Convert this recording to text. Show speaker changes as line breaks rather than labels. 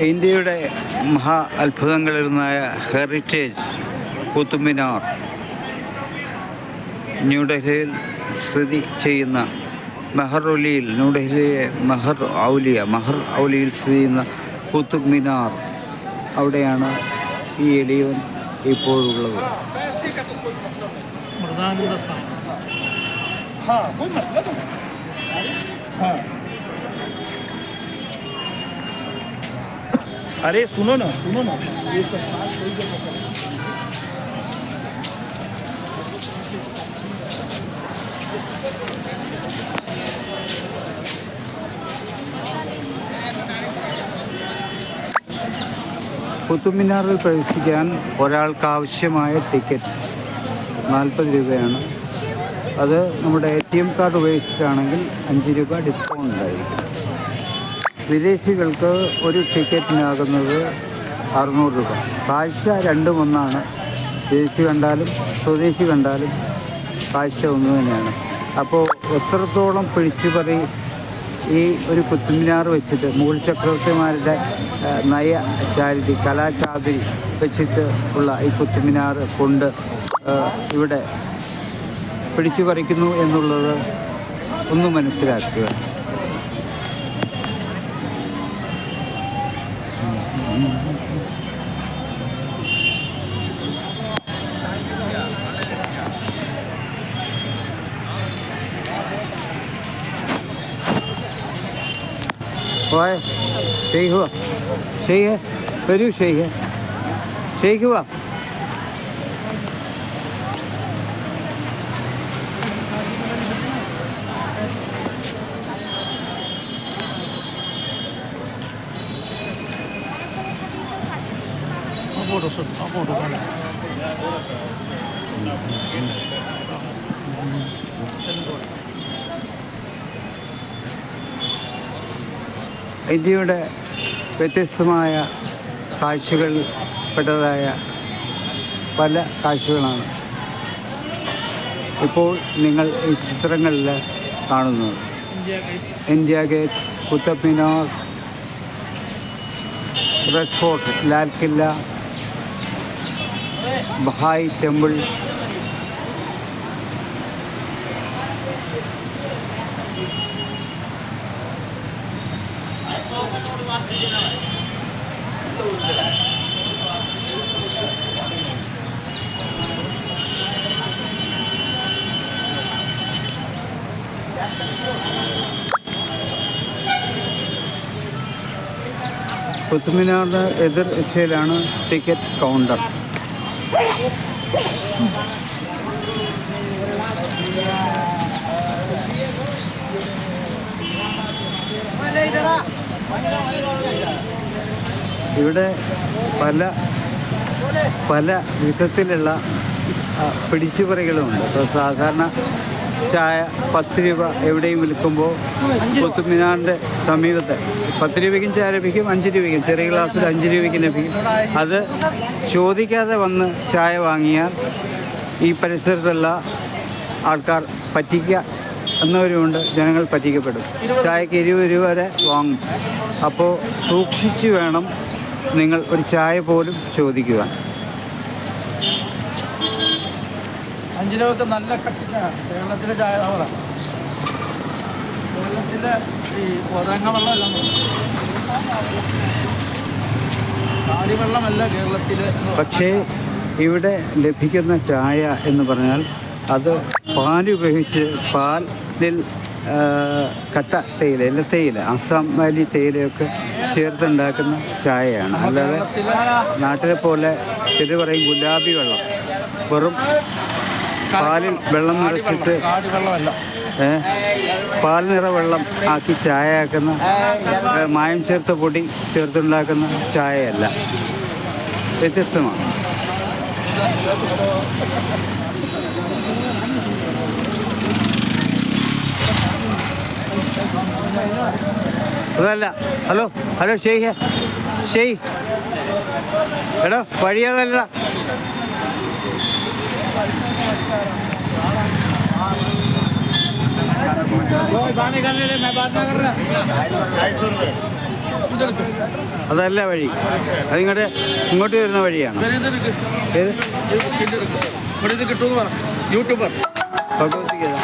ഇന്ത്യയുടെ മഹാ അത്ഭുതങ്ങളിലൊന്നായ ഹെറിറ്റേജ് കുത്തുബ് മിനാർ ന്യൂഡൽഹിയിൽ സ്ഥിതി ചെയ്യുന്ന മെഹർ-ഉലിയിൽ, ന്യൂഡൽഹിയിലെ മെഹർ ഔലിയിൽ സ്ഥിതി ചെയ്യുന്ന കുത്തുബ് മിനാർ, അവിടെയാണ് ഈ എലിയവൻ ഇപ്പോഴുള്ളത്.
अरे सुनो ना ये सब
കുത്തുബ് മിനാറിൽ പ്രവേശിക്കാൻ ഒരാൾക്ക് ആവശ്യമായ ടിക്കറ്റ് 40 രൂപയാണ്. അത് നമ്മുടെ ATM കാർഡ് ഉപയോഗിച്ചിട്ടാണെങ്കിൽ 5 രൂപ ഡിസ്കൗണ്ട് ഉണ്ടായിരിക്കും. വിദേശികൾക്ക് ഒരു ടിക്കറ്റിനാകുന്നത് 600 രൂപ. കാഴ്ച രണ്ടും ഒന്നാണ്. വിദേശി കണ്ടാലും സ്വദേശി കണ്ടാലും കാഴ്ച ഒന്ന് തന്നെയാണ്. അപ്പോൾ എത്രത്തോളം പിടിച്ചുപറി ഈ ഒരു കുത്തുബ് മിനാർ വെച്ചിട്ട് മുഗൾ ചക്രവർത്തിമാരുടെ കലാചാതുരി വെച്ചിട്ട് ഉള്ള ഈ കുത്തുബ് മിനാർ കൊണ്ട് ഇവിടെ പിടിച്ചു പറിക്കുന്നു എന്നുള്ളത് ഒന്ന് മനസ്സിലാക്കുക. सही हुआ, सही है, वैरी सही है, सही हुआ. ഇന്ത്യയുടെ വ്യത്യസ്തമായ കാഴ്ചകളിൽപ്പെട്ടതായ പല കാഴ്ചകളാണ് ഇപ്പോൾ നിങ്ങൾ ഈ ചിത്രങ്ങളിൽ കാണുന്നത്. India Gate, Qutub Minar, Red Fort, Lal Qila, Bahai Temple, Qutub മിനാറിന് എതിർ ദിശയിലാണ് ടിക്കറ്റ് കൗണ്ടർ. ഇവിടെ പല വിധത്തിലുള്ള പിടിച്ചുപറികളുമുണ്ട്. ഇപ്പോൾ സാധാരണ ചായ 10 രൂപ എവിടെയും വിൽക്കുമ്പോൾ കുത്തുബ് മിനാറിൻ്റെ സമീപത്ത് 10 രൂപയ്ക്കും ചായ ലഭിക്കും, 5 രൂപയ്ക്കും, ചെറിയ ഗ്ലാസ്സിൽ 5 രൂപയ്ക്കും ലഭിക്കും. അത് ചോദിക്കാതെ വന്ന് ചായ വാങ്ങിയാൽ ഈ പരിസരത്തുള്ള ആൾക്കാർ പറ്റിക്കുക എന്നവരുമുണ്ട്. ജനങ്ങൾ പറ്റിക്കപ്പെടും. ചായക്ക് 20 രൂപ വരെ വാങ്ങും. അപ്പോൾ സൂക്ഷിച്ച് വേണം നിങ്ങൾ ഒരു ചായ പോലും ചോദിക്കുവാൻ.
5 രൂപക്ക് നല്ല കേരളത്തിലെ ചായ കേരളത്തിലെ ഈ ഒതങ്ങ വെള്ളമല്ല, കാടിവെള്ളമല്ല കേരളത്തിലെ. പക്ഷേ
ഇവിടെ ലഭിക്കുന്ന ചായ എന്ന് പറഞ്ഞാൽ അത് പാലുപയോഗിച്ച് പാലിൽ കട്ട തേയില, ഇലത്തേയില, അസം വാലി തേയിലയൊക്കെ ചേർത്തുണ്ടാക്കുന്ന ചായയാണ്. അല്ലാതെ നാട്ടിലെ പോലെ ചെറു പറയും ഗുലാബി വെള്ളം, വെറും പാലിൽ വെള്ളം നിറച്ചിട്ട് പാൽ നിറ വെള്ളം ആക്കി ചായ ആക്കുന്ന, മായം ചേർത്ത പൊടി ചേർത്തുണ്ടാക്കുന്ന ചായയല്ല, വ്യത്യസ്തമാണ്. അതല്ല. ഹലോ ഹലോ ഷെയ്ഖ് ഷെയ് എടോ വഴിയതല്ല. അതല്ല വഴി, അതിങ്ങോട്ട് ഇങ്ങോട്ട് വരുന്ന വഴിയാണ്.
കിട്ടുമെന്ന് പറ യൂട്യൂബർ
ഭഗവത്ഗീത